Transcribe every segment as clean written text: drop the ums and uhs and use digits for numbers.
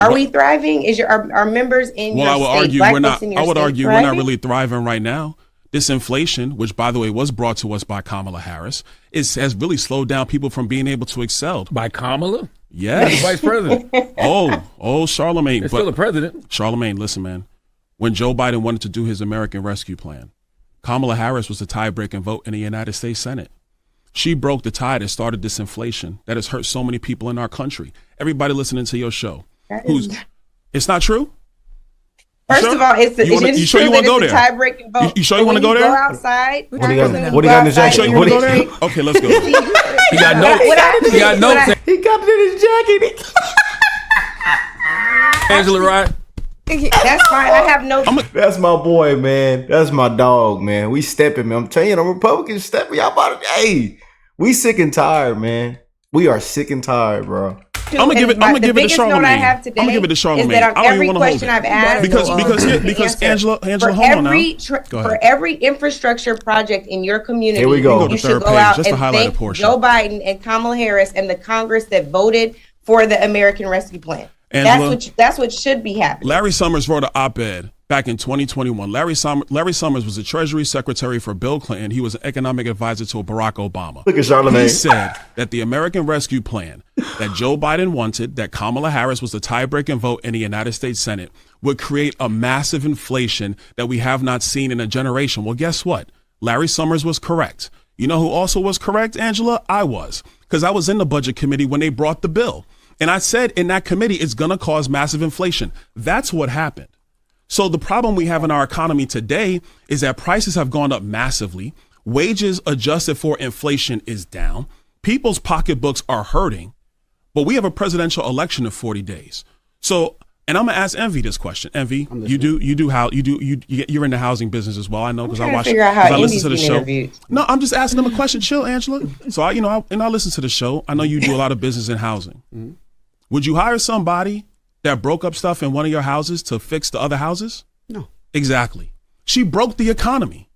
Are we thriving? Is our members in your state? I would argue we're not really thriving right now. This inflation, which by the way was brought to us by Kamala Harris, has really slowed down people from being able to excel. By Kamala? Yes. The vice president. Oh, Charlemagne. It's still the president. Charlemagne, listen, man. When Joe Biden wanted to do his American Rescue Plan, Kamala Harris was the tie-breaking vote in the United States Senate. She broke the tie that started this inflation that has hurt so many people in our country. Everybody listening to your show. It's not true? First of all, it's you sure you want to go there? Tie-breaking vote. You sure you want to go there? Go outside. What do you got in his jacket? Sure you want to go there? Okay, let's go. He got notes. He got notes. He got it in his jacket. Angela, right? That's fine. I have no. That's my boy, man. That's my dog, man. We stepping, man. I'm telling you, the Republicans stepping. Y'all about to, hey, we sick and tired, man. We are sick and tired, bro. I'm gonna give it to Charlemagne. I'm gonna give it to Charlemagne. Is that on every question I've asked, because Angela, hold on now. For every infrastructure project in your community, here we go. You should go out and thank Joe Biden and Kamala Harris and the Congress that voted for the American Rescue Plan. Angela, that's what should be happening. Larry Summers wrote an op-ed back in 2021. Larry Summers was the Treasury Secretary for Bill Clinton. He was an economic advisor to Barack Obama. Look at Charlemagne. He said that the American Rescue Plan that Joe Biden wanted, that Kamala Harris was the tie-breaking vote in the United States Senate, would create a massive inflation that we have not seen in a generation. Well, guess what? Larry Summers was correct. You know who also was correct, Angela? I was, because I was in the budget committee when they brought the bill. And I said in that committee, it's going to cause massive inflation. That's what happened. So the problem we have in our economy today is that prices have gone up massively. Wages adjusted for inflation is down. People's pocketbooks are hurting. But we have a presidential election in 40 days. So, and I'm gonna ask Envy this question. Envy, you're in the housing business as well. I know because I listen to the show. Interviewed. No, I'm just asking them a question. Chill, Angela. So I listen to the show. I know you do a lot of business in housing. Mm-hmm. Would you hire somebody that broke up stuff in one of your houses to fix the other houses? No. Exactly. She broke the economy.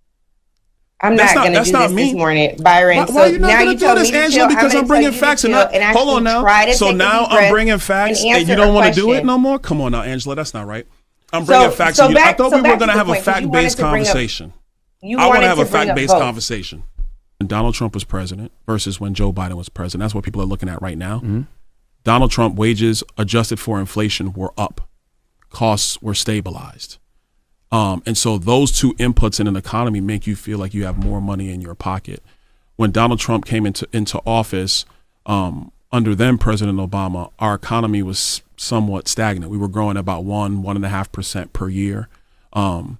I'm not going to do this morning, Byron. Why are you not going to do this, Angela? Because I'm bringing facts. Hold on now. So now I'm bringing facts and you don't want to do it no more? Come on now, Angela. That's not right. I'm bringing facts. I thought we were going to have a fact-based conversation. I want to have a fact-based conversation. When Donald Trump was president versus when Joe Biden was president, that's what people are looking at right now. Mm-hmm. Donald Trump wages adjusted for inflation were up. Costs were stabilized. And so those two inputs in an economy make you feel like you have more money in your pocket. When Donald Trump came into office, under then President Obama, our economy was somewhat stagnant. We were growing about 1.5% per year. And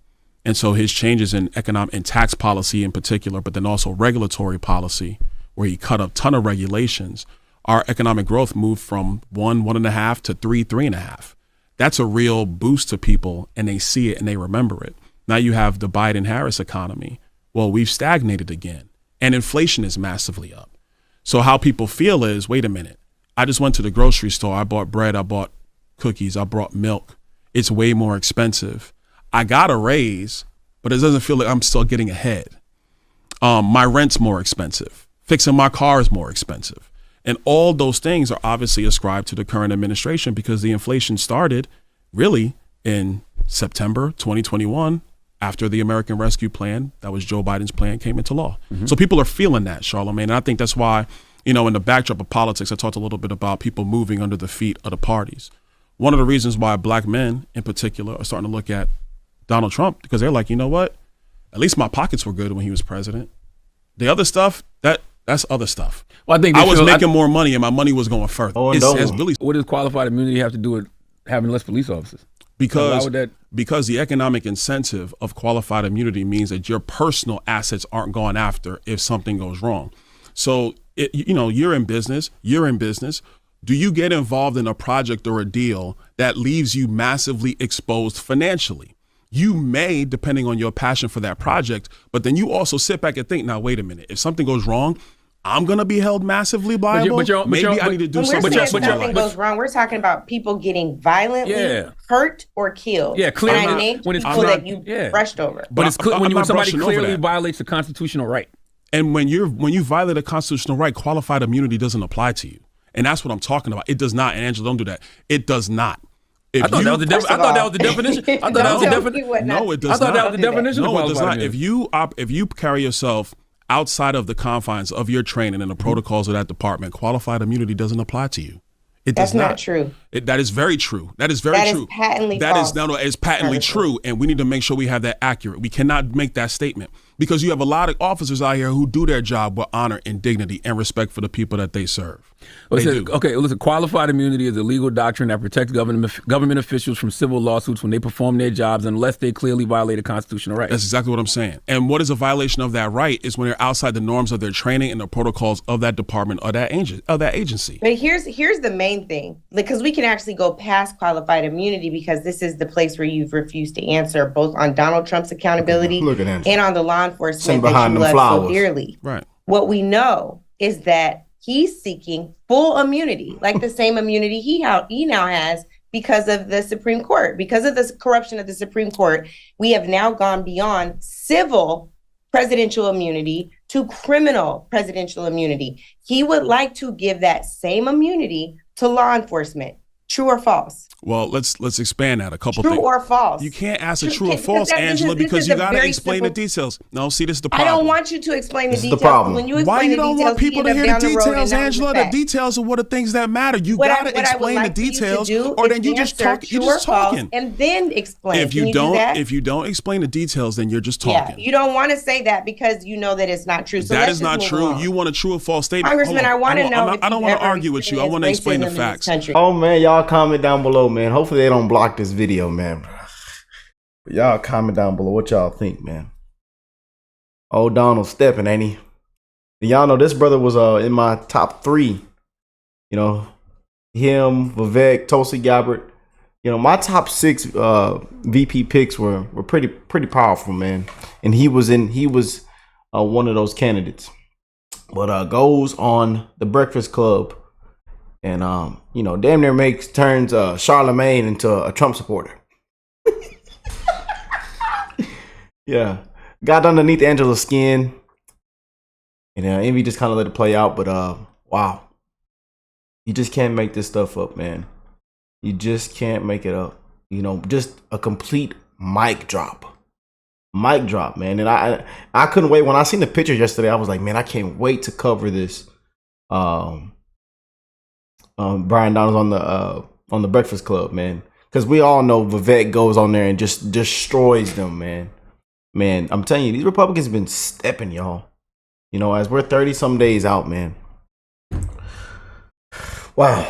so his changes in economic and tax policy in particular, but then also regulatory policy, where he cut a ton of regulations, our economic growth moved from 1.5 to 3.5. That's a real boost to people, and they see it and they remember it. Now you have the Biden-Harris economy. Well, we've stagnated again, and inflation is massively up. So how people feel is, wait a minute, I just went to the grocery store. I bought bread. I bought cookies. I bought milk. It's way more expensive. I got a raise, but it doesn't feel like I'm still getting ahead. My rent's more expensive. Fixing my car is more expensive. And all those things are obviously ascribed to the current administration because the inflation started really in September 2021 after the American Rescue Plan, that was Joe Biden's plan, came into law. Mm-hmm. So people are feeling that, Charlemagne. And I think that's why, in the backdrop of politics, I talked a little bit about people moving under the feet of the parties. One of the reasons why black men in particular are starting to look at Donald Trump, because they're like, you know what? At least my pockets were good when he was president. The other stuff, that's other stuff. Well, I was making more money and my money was going further. What does qualified immunity have to do with having less police officers? Because the economic incentive of qualified immunity means that your personal assets aren't gone after if something goes wrong. So, you're in business. Do you get involved in a project or a deal that leaves you massively exposed financially? You may, depending on your passion for that project, but then you also sit back and think, now, wait a minute, if something goes wrong, I'm going to be held massively liable. Maybe I need to do something else. When something goes wrong, we're talking about people getting violently hurt or killed. Yeah, clearly. And I named people that you brushed over. But it's when somebody clearly violates a constitutional right. And when you violate a constitutional right, qualified immunity doesn't apply to you. And that's what I'm talking about. It does not. And Angela, don't do that. It does not. I thought that was the definition. I thought that was the definition. No, it does not. I thought that was the definition. No, it does not. If you carry yourself outside of the confines of your training and the protocols of that department, qualified immunity doesn't apply to you. It does not true. That is very true. That is very true. That is patently false. It's patently true, and we need to make sure we have that accurate. We cannot make that statement because you have a lot of officers out here who do their job with honor and dignity and respect for the people that they serve. Listen, qualified immunity is a legal doctrine that protects government officials from civil lawsuits when they perform their jobs unless they clearly violate a constitutional right. That's exactly what I'm saying. And what is a violation of that right is when they're outside the norms of their training and the protocols of that department or that agency. But here's the main thing, because we can actually go past qualified immunity because this is the place where you've refused to answer both on Donald Trump's accountability and on the law enforcement that you love so dearly. Right. What we know is that he's seeking full immunity, like the same immunity he now has because of the Supreme Court. Because of the corruption of the Supreme Court, we have now gone beyond civil presidential immunity to criminal presidential immunity. He would like to give that same immunity to law enforcement. True or false? Well, let's expand that a couple things. True or false? You can't ask a true or false, Angela, because you got to explain the details. No, see, this is the problem. I don't want you to explain the details. The problem. When you explain Why you don't want people to hear the details, Angela? The details are what the things that matter. You got to explain the details, or then you just talk. You're just talking, and then explain. If you don't explain the details, then you're just talking. Yeah, you don't want to say that because you know that it's not true. So that is not true. You want a true or false statement, Congressman? I want to know. I don't want to argue with you. I want to explain the facts. Oh man, y'all comment down below, man. Hopefully they don't block this video, man. But y'all comment down below what y'all think, man. Oh, Donald stepping, ain't he? And y'all know this brother was in my top 3. You know, him, Vivek, Tulsi Gabbard. You know, my top 6 VP picks were pretty powerful, man. And he was one of those candidates. But goes on the Breakfast Club. And, you know, damn near turns Charlemagne into a Trump supporter. Yeah. Got underneath Angela's skin. And Envy just kind of let it play out. But, wow. You just can't make this stuff up, man. You just can't make it up. You know, just a complete mic drop. Mic drop, man. And I couldn't wait. When I seen the picture yesterday, I was like, man, I can't wait to cover this. Brian Donald's on the Breakfast Club, man, because we all know Vivek goes on there and just destroys them, man. Man, I'm telling you, these Republicans have been stepping, y'all. You know, as we're 30-some days out, man. Wow.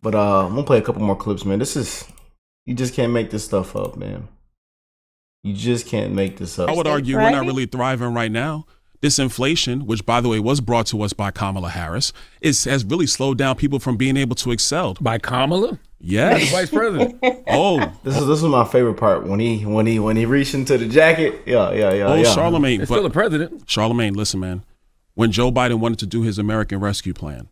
But I'm gonna play a couple more clips, man. You just can't make this stuff up, man. You just can't make this up. I would argue we're not really thriving right now. This inflation, which, by the way, was brought to us by Kamala Harris, has really slowed down people from being able to excel. By Kamala? Yes. Vice President. Oh. This is my favorite part when he reached into the jacket. Yeah. Charlemagne. It's still the president. Charlemagne, listen, man. When Joe Biden wanted to do his American Rescue Plan,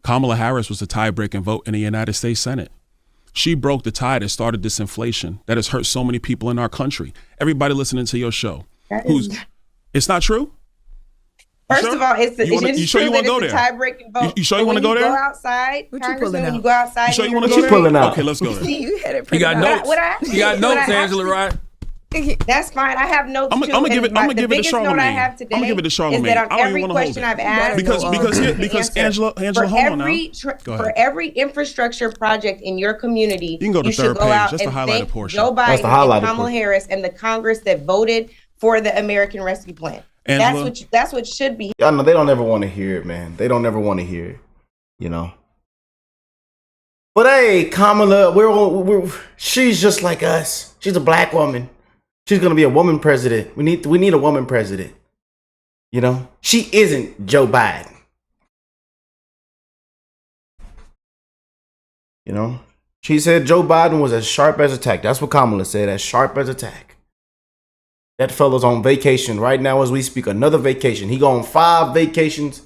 Kamala Harris was the tie-breaking vote in the United States Senate. She broke the tie that started this inflation that has hurt so many people in our country. Everybody listening to your show. It's not true? First of all, it's a tie-breaking vote. You sure you want to go there? Go outside, Congressman. When you go outside, you sure you want to go there? Pulling out. Okay, let's go there. You got notes. You got notes, Angela, right? That's fine. I have notes. I'm gonna give it to Charlemagne. I have today I'm gonna give it to Charlemagne. is that on every question I've asked, because Angela, hold on now. For every infrastructure project in your community, you can go to third page. Just the highlighted portion. Joe Biden and Kamala Harris and the Congress that voted for the American Rescue Plan. Angela, that's what should be. I know they don't ever want to hear it, man. They don't ever want to hear it, you know. But hey, Kamala, she's just like us. She's a black woman. She's gonna be a woman president. We need a woman president. You know, she isn't Joe Biden. You know, she said Joe Biden was as sharp as a tack. That's what Kamala said, as sharp as a tack. That fella's on vacation right now as we speak. Another vacation. He go on 5 vacations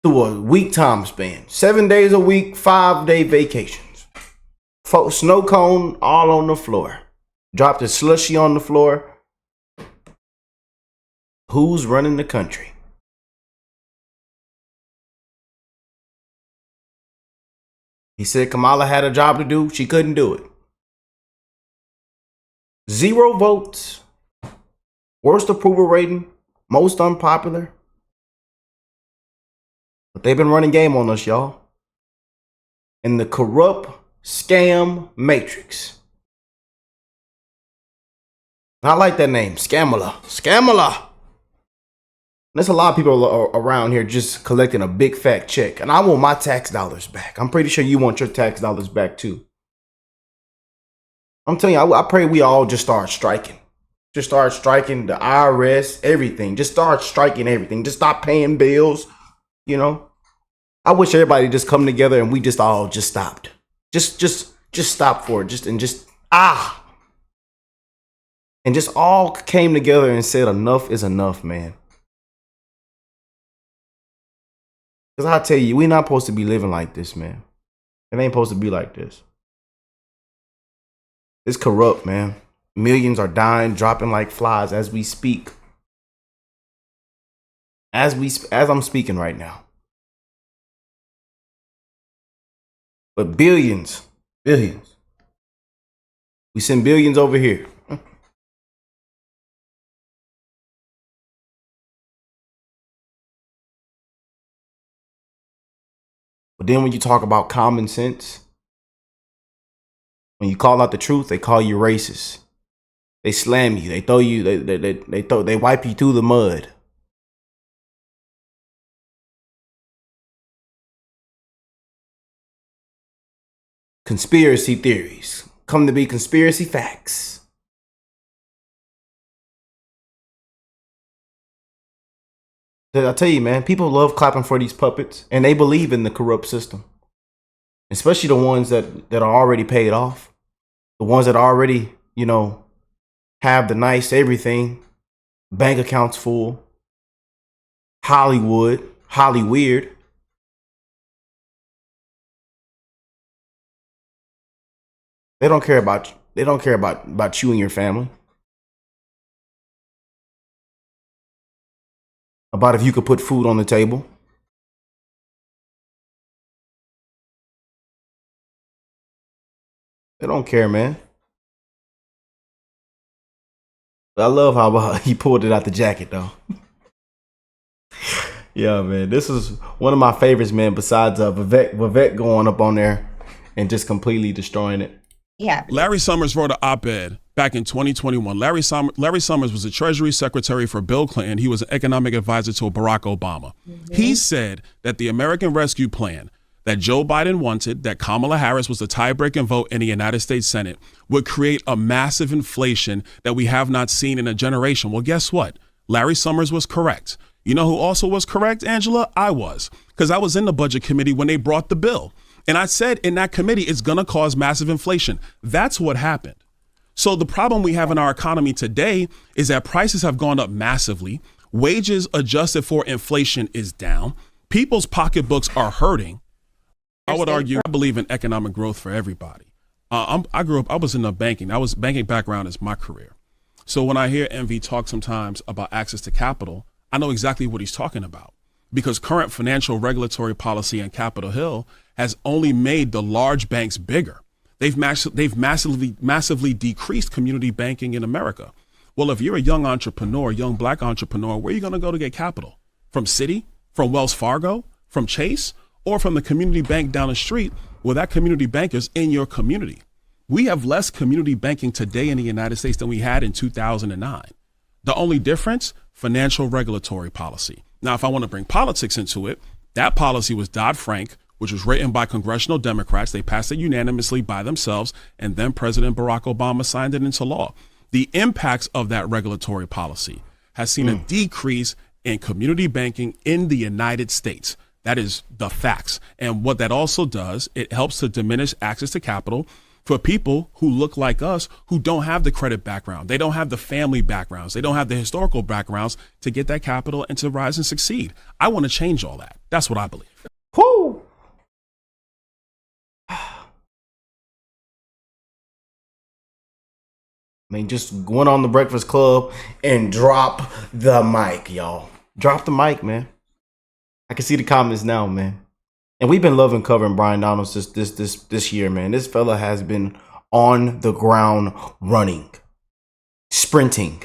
through a week time span. 7 days a week, 5-day vacations. Snow cone all on the floor. Dropped a slushy on the floor. Who's running the country? He said Kamala had a job to do. She couldn't do it. 0 votes. Worst approval rating. Most unpopular. But they've been running game on us, y'all. In the corrupt scam matrix. I like that name. Scamala. There's a lot of people around here just collecting a big fat check. And I want my tax dollars back. I'm pretty sure you want your tax dollars back too. I'm telling you, I pray we all just start striking. Just start striking the IRS, everything. Just start striking everything. Just stop paying bills. You know, I wish everybody just come together and we just all just stopped. Just stop for it. And just all came together and said enough is enough, man. Because I tell you, we're not supposed to be living like this, man. It ain't supposed to be like this. It's corrupt, man. Millions are dying, dropping like flies as we speak. As I'm speaking right now. But billions. We send billions over here. But then when you talk about common sense, when you call out the truth, they call you racist. They slam you. They throw you. They wipe you through the mud. Conspiracy theories come to be conspiracy facts. I tell you, man, people love clapping for these puppets, and they believe in the corrupt system, especially the ones that are already paid off, the ones that already, you know, have the nice everything, bank accounts full, Hollywood. They don't care about you and your family. About if you could put food on the table. They don't care, man. I love how he pulled it out the jacket, though. Yeah, man. This is one of my favorites, man, besides Vivek going up on there and just completely destroying it. Yeah. Larry Summers wrote an op-ed back in 2021. Larry Summers was the Treasury Secretary for Bill Clinton. He was an economic advisor to Barack Obama. Mm-hmm. He said that the American Rescue Plan that Joe Biden wanted, that Kamala Harris was the tie-breaking vote in the United States Senate, would create a massive inflation that we have not seen in a generation. Well, guess what? Larry Summers was correct. You know who also was correct, Angela? I was, because I was in the budget committee when they brought the bill. And I said in that committee, it's going to cause massive inflation. That's what happened. So the problem we have in our economy today is that prices have gone up massively. Wages adjusted for inflation is down. People's pocketbooks are hurting. I would argue, I believe in economic growth for everybody. I grew up, I was in the banking. Banking background is my career. So when I hear MV talk sometimes about access to capital, I know exactly what he's talking about, because current financial regulatory policy on Capitol Hill has only made the large banks bigger. They've massively decreased community banking in America. Well, if you're a young entrepreneur, young black entrepreneur, where are you going to go to get capital? From Citi, from Wells Fargo, from Chase, or from the community bank down the street where that community bank is in your community? We have less community banking today in the United States than we had in 2009. The only difference, financial regulatory policy. Now, if I want to bring politics into it, that policy was Dodd-Frank, which was written by congressional Democrats. They passed it unanimously by themselves, and then President Barack Obama signed it into law. The impacts of that regulatory policy has seen a decrease in community banking in the United States. That is the facts. And what that also does, it helps to diminish access to capital for people who look like us, who don't have the credit background. They don't have the family backgrounds. They don't have the historical backgrounds to get that capital and to rise and succeed. I want to change all that. That's what I believe. Whoo! I mean, just went on the Breakfast Club and drop the mic, y'all. Drop the mic, man. I can see the comments now, man. And we've been loving covering Brian Donald this year, man. This fella has been on the ground running. sprinting.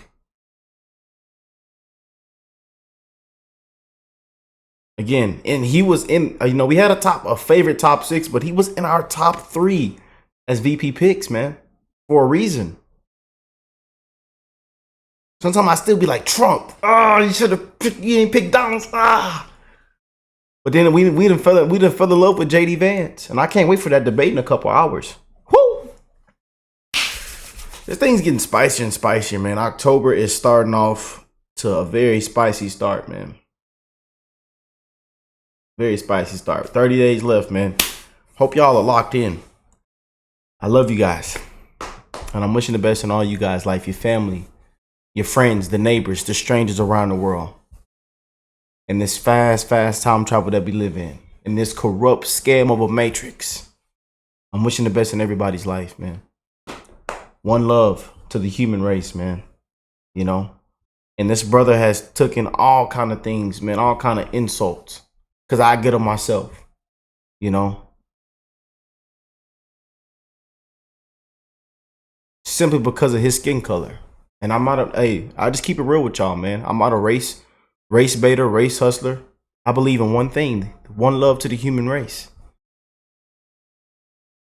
Again, and he was in, we had a favorite top 6, but he was in our top 3 as VP picks, man, for a reason. Sometimes I still be like, Trump, you ain't picked Donald. But then we done fell in love with JD Vance, and I can't wait for that debate in a couple hours. Woo! This thing's getting spicier and spicier, man. October is starting off to a very spicy start, man. Very spicy start. 30 days left, man. Hope y'all are locked in. I love you guys. And I'm wishing the best in all you guys' life, your family, your friends, the neighbors, the strangers around the world. In this fast time travel that we live in this corrupt scam of a matrix. I'm wishing the best in everybody's life, man. One love to the human race, man. And this brother has taken all kind of things, man, all kind of insults. Because I get them myself, simply because of his skin color. And I just keep it real with y'all, man. I'm not a race baiter, race hustler. I believe in one thing, one love to the human race.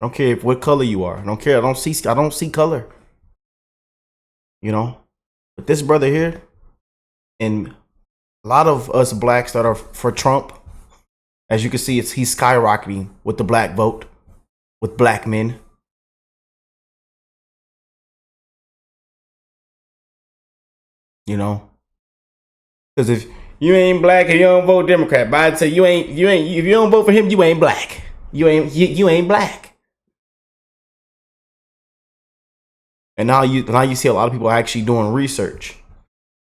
I don't care what color you are. I don't care. I don't see color. But this brother here, and a lot of us blacks that are for Trump, as you can see, he's skyrocketing with the black vote, with black men. Because if you ain't black and you don't vote Democrat, Biden say you ain't. If you don't vote for him, you ain't black. You ain't black. And now you see a lot of people actually doing research.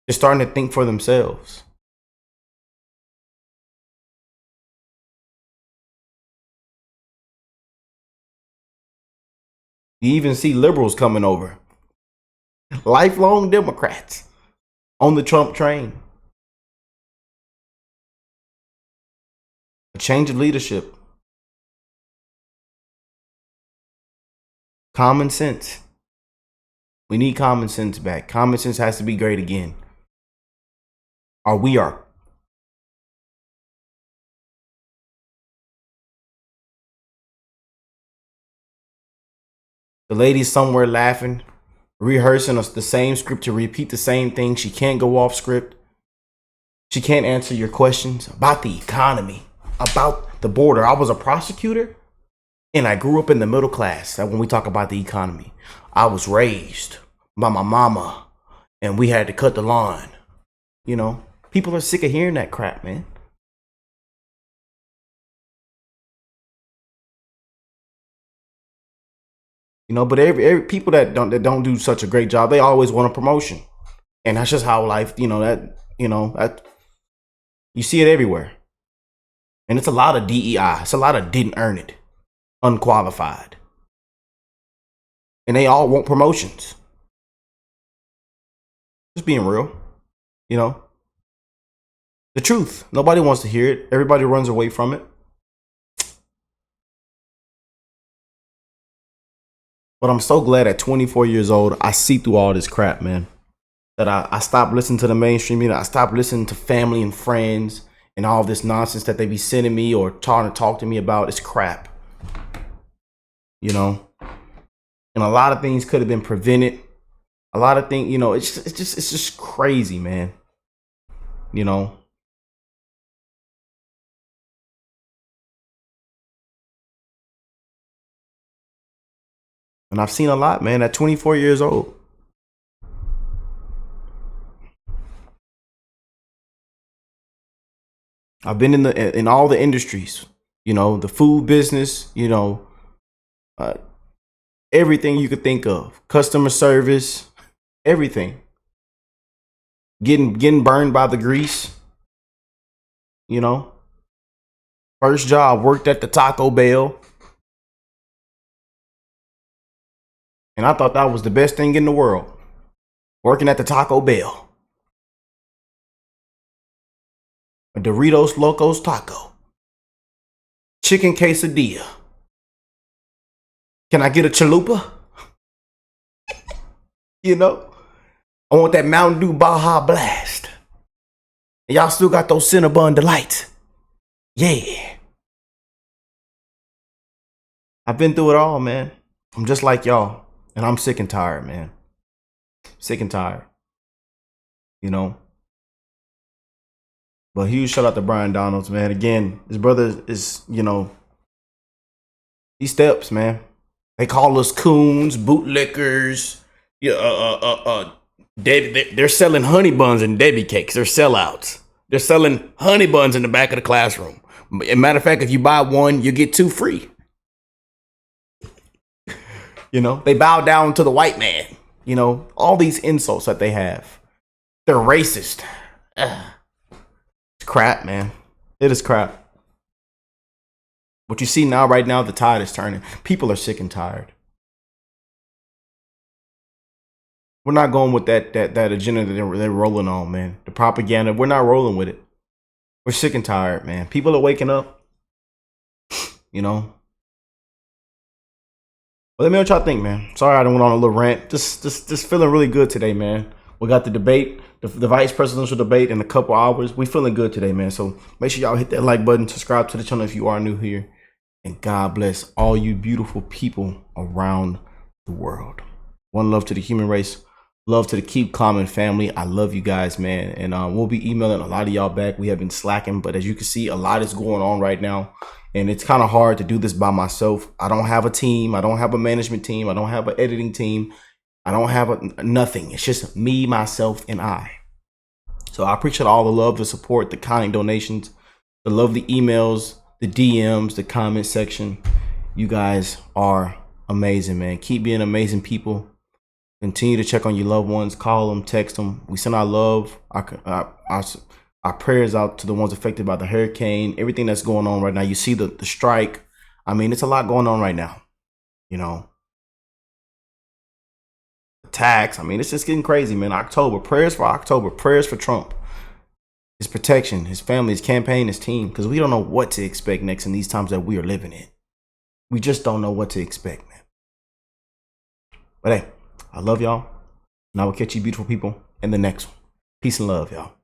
They're starting to think for themselves. You even see liberals coming over. Lifelong Democrats on the Trump train. A change of leadership. Common sense. We need common sense back. Common sense has to be great again. Or we are. The lady's somewhere laughing, rehearsing the same script to repeat the same thing. She can't go off script. She can't answer your questions about the economy, about the border. I was a prosecutor and I grew up in the middle class. When we talk about the economy, I was raised by my mama and we had to cut the lawn. People are sick of hearing that crap, man. But every people that don't do such a great job, they always want a promotion, and that's just how life. That you see it everywhere, and it's a lot of DEI. It's a lot of didn't earn it, unqualified, and they all want promotions. Just being real, the truth. Nobody wants to hear it. Everybody runs away from it. But I'm so glad at 24 years old, I see through all this crap, man. That I stopped listening to the mainstream media. I stopped listening to family and friends and all this nonsense that they be sending me or trying to talk to me about. It's crap. And a lot of things could have been prevented. A lot of things, it's just crazy, man. And I've seen a lot, man, at 24 years old. I've been in all the industries, the food business, everything you could think of, customer service, everything. Getting burned by the grease, First job, worked at the Taco Bell. And I thought that was the best thing in the world. Working at the Taco Bell. A Doritos Locos Taco. Chicken quesadilla. Can I get a chalupa? I want that Mountain Dew Baja Blast. And y'all still got those Cinnabon Delights. Yeah. I've been through it all, man. I'm just like y'all. And I'm sick and tired, man. Sick and tired. You know? But huge shout out to Brian Donalds, man. Again, his brother is, you know, he steps, man. They call us coons, bootlickers. Yeah, they're selling honey buns and Debbie cakes. They're sellouts. They're selling honey buns in the back of the classroom. As a matter of fact, if you buy one, you get 2 free. You know, they bow down to the white man. You know, all these insults that they have. They're racist. It's crap, man. It is crap. What you see now, right now, the tide is turning. People are sick and tired. We're not going with that agenda that they're rolling on, man. The propaganda, we're not rolling with it. We're sick and tired, man. People are waking up. You know. But let me know what y'all think, man. Sorry I went on a little rant. Just feeling really good today, man. We got the debate, the vice presidential debate in a couple hours. We feeling good today, man. So make sure y'all hit that like button, subscribe to the channel if you are new here. And God bless all you beautiful people around the world. One love to the human race. Love to the Keep Climbing family. I love you guys, man. And we'll be emailing a lot of y'all back. We have been slacking, but as you can see, a lot is going on right now. And it's kind of hard to do this by myself. I don't have a team. I don't have a management team. I don't have an editing team. I don't have nothing. It's just me, myself, and I. So I appreciate all the love, the support, the kind donations, the love, the emails, the DMs, the comment section. You guys are amazing, man. Keep being amazing people. Continue to check on your loved ones. Call them, text them. We send our love, our prayers out to the ones affected by the hurricane, everything that's going on right now. You see the strike. I mean, it's a lot going on right now. You know, attacks. I mean, it's just getting crazy, man. October, prayers for Trump, his protection, his family, his campaign, his team, because we don't know what to expect next in these times that we are living in. We just don't know what to expect, man. But hey, I love y'all, and I will catch you beautiful people in the next one. Peace and love, y'all.